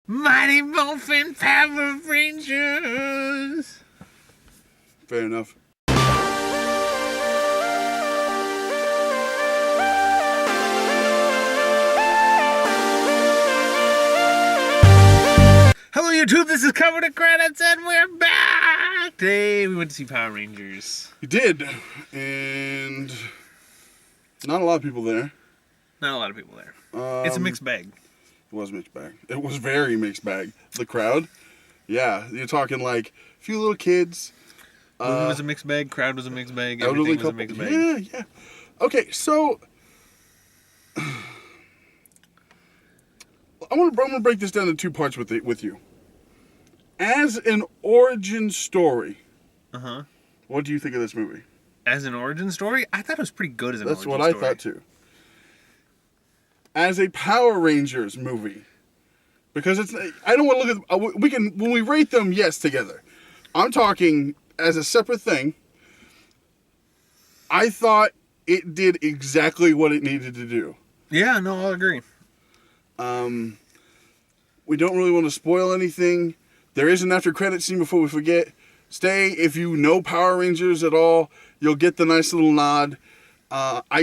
Mighty Morphin Power Rangers. Fair enough. Hello YouTube, this is Cover the Credits and we're back! Today we went to see Power Rangers. You did, and not a lot of people there. Not a lot of people there. It's a mixed bag. It was mixed bag. It was very mixed bag. The crowd, yeah, you're talking like a few little kids. Movie was a mixed bag, crowd was a mixed bag, Elderly everything was a couple. mixed bag. Yeah. Okay, so I want to break this down in two parts with you. As an origin story, what do you think of this movie? As an origin story, I thought it was pretty good as an That's origin what story. I thought too. As a Power Rangers movie, because it's, I don't want to look at, we can, when we rate them, yes, together. I'm talking as a separate thing. I thought it did exactly what it needed to do. Yeah, no, I'll agree. We don't really want to spoil anything. There is an after credit scene before we forget. Stay, if you know Power Rangers at all, you'll get the nice little nod.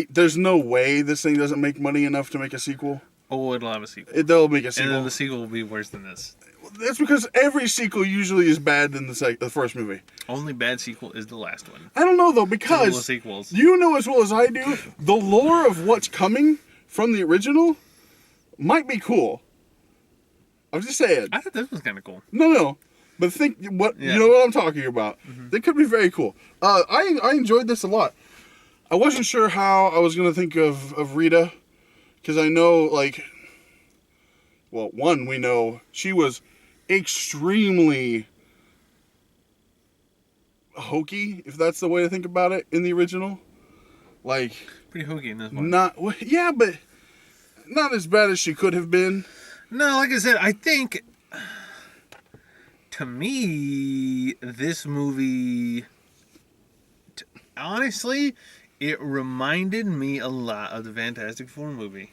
There's no way this thing doesn't make money enough to make a sequel. Oh, it'll have a sequel. They'll make a sequel. And then the sequel will be worse than this. That's because every sequel usually is bad than the first movie. Only bad sequel is the last one. I don't know though, because sequels. You know as well as I do, the lore of what's coming from the original might be cool. I'm just saying. I thought this was kind of cool. No. But think you know what I'm talking about. They could be very cool. I enjoyed this a lot. I wasn't sure how I was gonna think of Rita, because I know we know she was extremely hokey, if that's the way to think about it, in the original. Pretty hokey in this one. But not as bad as she could have been. No, like I said, I think, to me, this movie, honestly, it reminded me a lot of the Fantastic Four movie.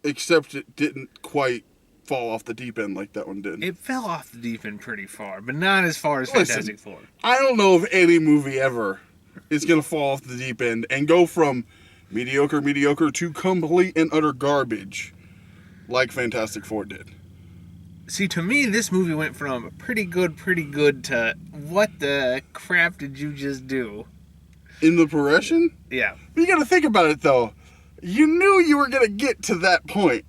Except it didn't quite fall off the deep end like that one did. It fell off the deep end pretty far, but not as far as Fantastic Four. I don't know if any movie ever is going to fall off the deep end and go from mediocre to complete and utter garbage like Fantastic Four did. See, to me, this movie went from pretty good to what the crap did you just do? In the progression? Yeah. But you got to think about it, though. You knew you were going to get to that point.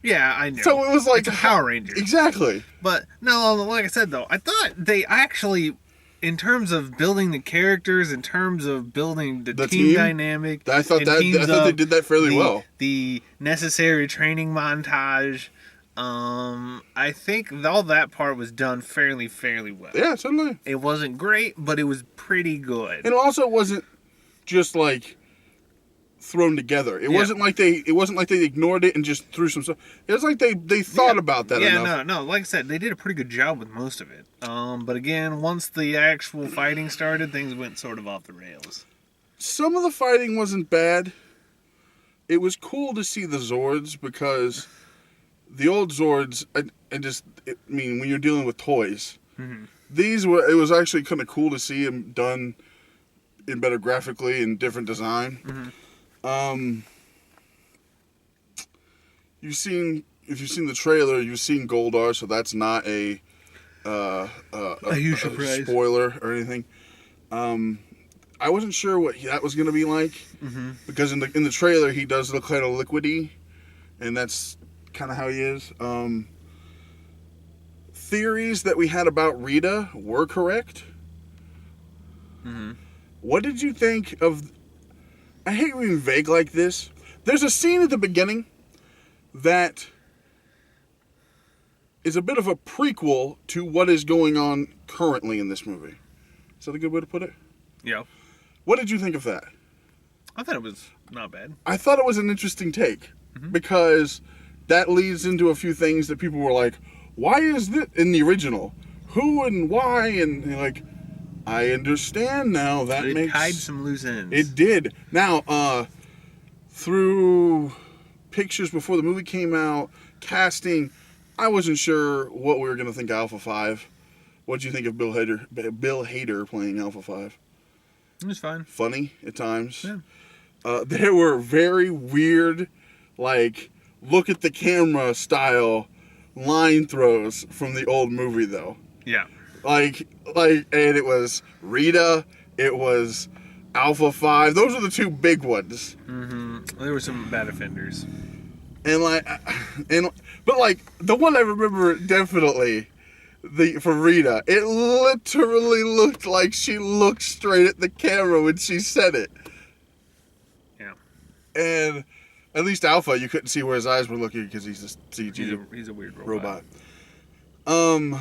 Yeah, I knew. So it was like it's a Power Rangers. Exactly. But, no, like I said, though, I thought they actually, in terms of building the characters, in terms of building the team dynamic, I thought they did that fairly well. The necessary training montage, I think all that part was done fairly well. Yeah, certainly. It wasn't great, but it was pretty good. And also, it wasn't just thrown together. It wasn't like they ignored it and just threw some stuff. It was like they thought about that enough. Yeah, no. Like I said, they did a pretty good job with most of it. But again, once the actual fighting started, things went sort of off the rails. Some of the fighting wasn't bad. It was cool to see the Zords, because the old Zords, when you're dealing with toys, it was actually kind of cool to see them done in better graphically and different design. If you've seen the trailer, you've seen Goldar, so that's not a huge surprise spoiler or anything. I wasn't sure what that was going to be like, because in the trailer he does look kind of liquidy, and that's kind of how he is. Theories that we had about Rita were correct. What did you think of? I hate being vague like this. There's a scene at the beginning that is a bit of a prequel to what is going on currently in this movie. Is that a good way to put it? Yeah. What did you think of that? I thought it was not bad. I thought it was an interesting take, because that leads into a few things that people were like, why is this in the original? Who and why? And I understand now. It tied some loose ends. It did. Now, through pictures before the movie came out, casting, I wasn't sure what we were going to think of Alpha 5. What did you think of Bill Hader playing Alpha 5? It was fine. Funny at times. Yeah. There were very weird, like, look at the camera style line throws from the old movie, though. Yeah. And it was Rita, it was Alpha 5. Those are the two big ones. Mm-hmm. There were some bad offenders. But the one I remember definitely, for Rita, it literally looked like she looked straight at the camera when she said it. Yeah. And at least Alpha, you couldn't see where his eyes were looking because he's a CG. He's a weird robot. They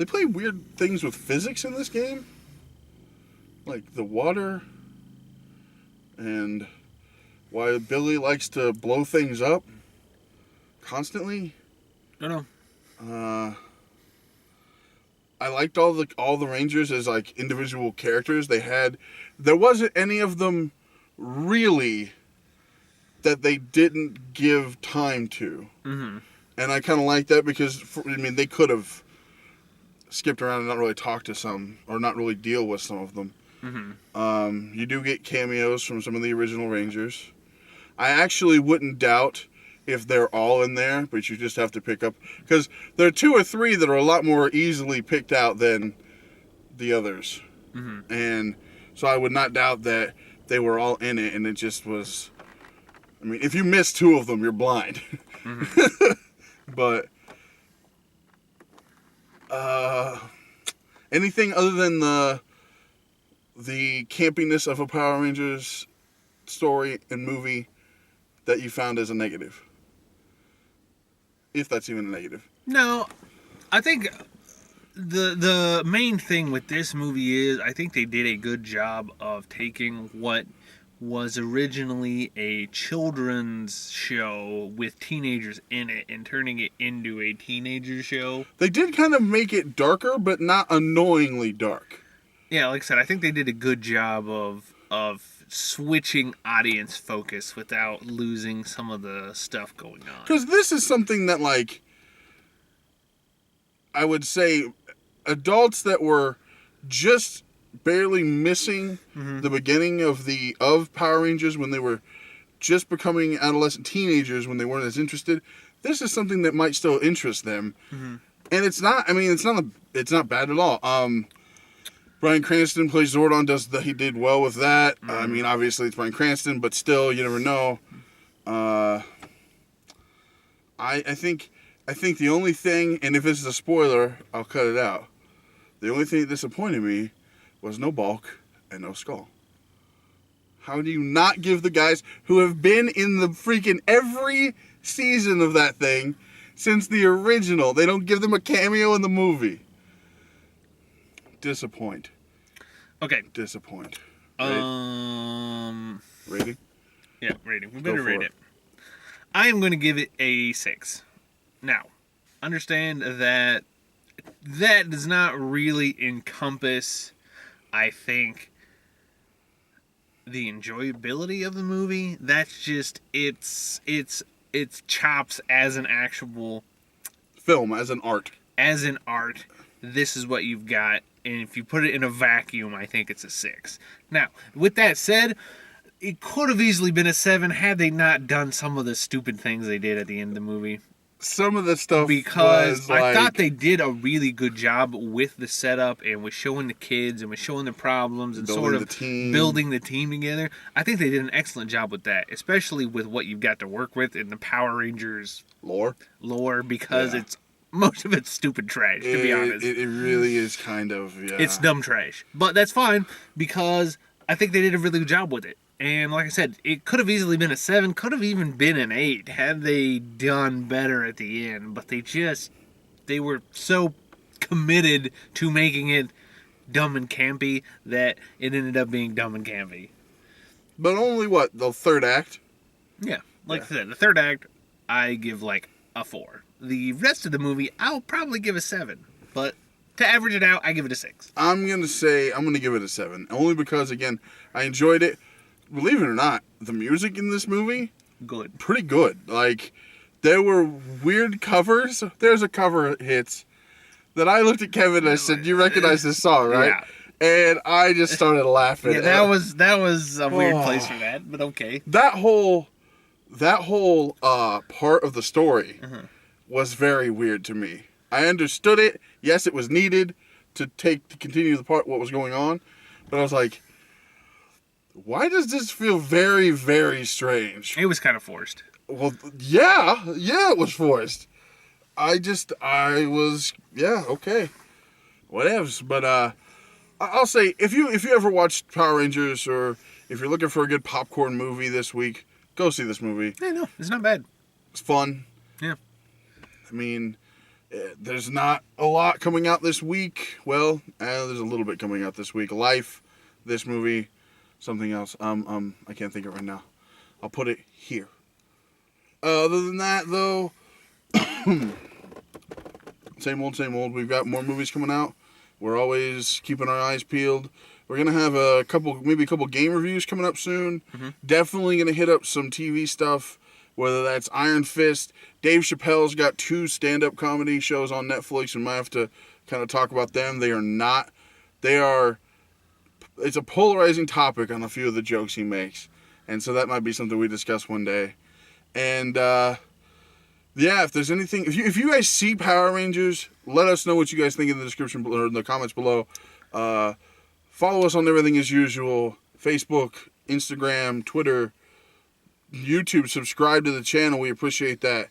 play weird things with physics in this game, like the water, and why Billy likes to blow things up constantly. I don't know. I liked all the Rangers as like individual characters. There wasn't any of them really that they didn't give time to. Mm-hmm. And I kind of like that because, they could have skipped around and not really talk to some, or not really deal with some of them. Mm-hmm. You do get cameos from some of the original Rangers. I actually wouldn't doubt if they're all in there, but you just have to pick up, because there are 2 or 3 that are a lot more easily picked out than the others. Mm-hmm. And so I would not doubt that they were all in it, and it just was, if you miss 2 of them, you're blind. Mm-hmm. But anything other than the campiness of a Power Rangers story and movie that you found as a negative? If that's even a negative. No, I think the main thing with this movie is I think they did a good job of taking what was originally a children's show with teenagers in it and turning it into a teenager show. They did kind of make it darker, but not annoyingly dark. Yeah, like I said, I think they did a good job of switching audience focus without losing some of the stuff going on. Because this is something that, I would say adults that were just barely missing the beginning of Power Rangers when they were just becoming adolescent teenagers, when they weren't as interested, this is something that might still interest them. Mm-hmm. And it's not bad at all. Bryan Cranston plays Zordon, he did well with that. Mm-hmm. Obviously it's Bryan Cranston, but still, you never know. I think the only thing, and if this is a spoiler, I'll cut it out. The only thing that disappointed me was no Bulk and no Skull. How do you not give the guys who have been in the freaking every season of that thing since the original, they don't give them a cameo in the movie? Disappoint. Okay. Disappoint. Rating? Yeah, rating. We better rate it. I am going to give it a 6. Now, understand that does not really encompass, I think, the enjoyability of the movie. That's just it's chops as an actual film, as an art. As an art, this is what you've got. And if you put it in a vacuum, I think it's a 6. Now, with that said, it could have easily been a 7 had they not done some of the stupid things they did at the end of the movie. Some of the stuff because I thought they did a really good job with the setup and with showing the kids and with showing the problems and sort of building the team together. I think they did an excellent job with that, especially with what you've got to work with in the Power Rangers lore because it's most of it's stupid trash, to be honest. It really is kind of, It's dumb trash. But that's fine because I think they did a really good job with it. And like I said, it could have easily been a 7, could have even been an 8 had they done better at the end. But they were so committed to making it dumb and campy that it ended up being dumb and campy. But only the third act? Yeah, I said, the third act, I give a 4. The rest of the movie, I'll probably give a 7. But to average it out, I give it a 6. I'm going to give it a 7. Only because, again, I enjoyed it. Believe it or not, the music in this movie, good. Pretty good. There were weird covers. There's a cover hits that I looked at Kevin and I said, "You recognize this song, right?" Yeah. And I just started laughing. Yeah, that was a weird place for that, but okay. That whole part of the story was very weird to me. I understood it. Yes, it was needed to continue the part what was going on, but I was like, why does this feel very, very strange? It was kind of forced. Well, yeah, it was forced. Okay, whatevs. But I'll say if you ever watched Power Rangers or if you're looking for a good popcorn movie this week, go see this movie. Yeah, no, it's not bad. It's fun. Yeah. I mean, there's not a lot coming out this week. Well, there's a little bit coming out this week. Life, this movie, something else. I can't think of it right now. I'll put it here. Other than that, though, same old. We've got more movies coming out. We're always keeping our eyes peeled. We're gonna have maybe a couple game reviews coming up soon. Mm-hmm. Definitely gonna hit up some TV stuff, whether that's Iron Fist. Dave Chappelle's got 2 stand-up comedy shows on Netflix, and might have to kind of talk about them. It's a polarizing topic on a few of the jokes he makes, and so that might be something we discuss one day. And if there's anything, if you guys see Power Rangers, let us know what you guys think in the description or in the comments below. Follow us on everything as usual: Facebook, Instagram, Twitter, YouTube. Subscribe to the channel. We appreciate that.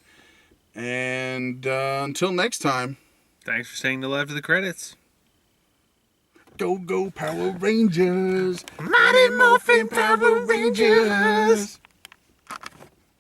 And until next time. Thanks for staying till after the credits. Go Power Rangers! Mighty Morphin Power Rangers!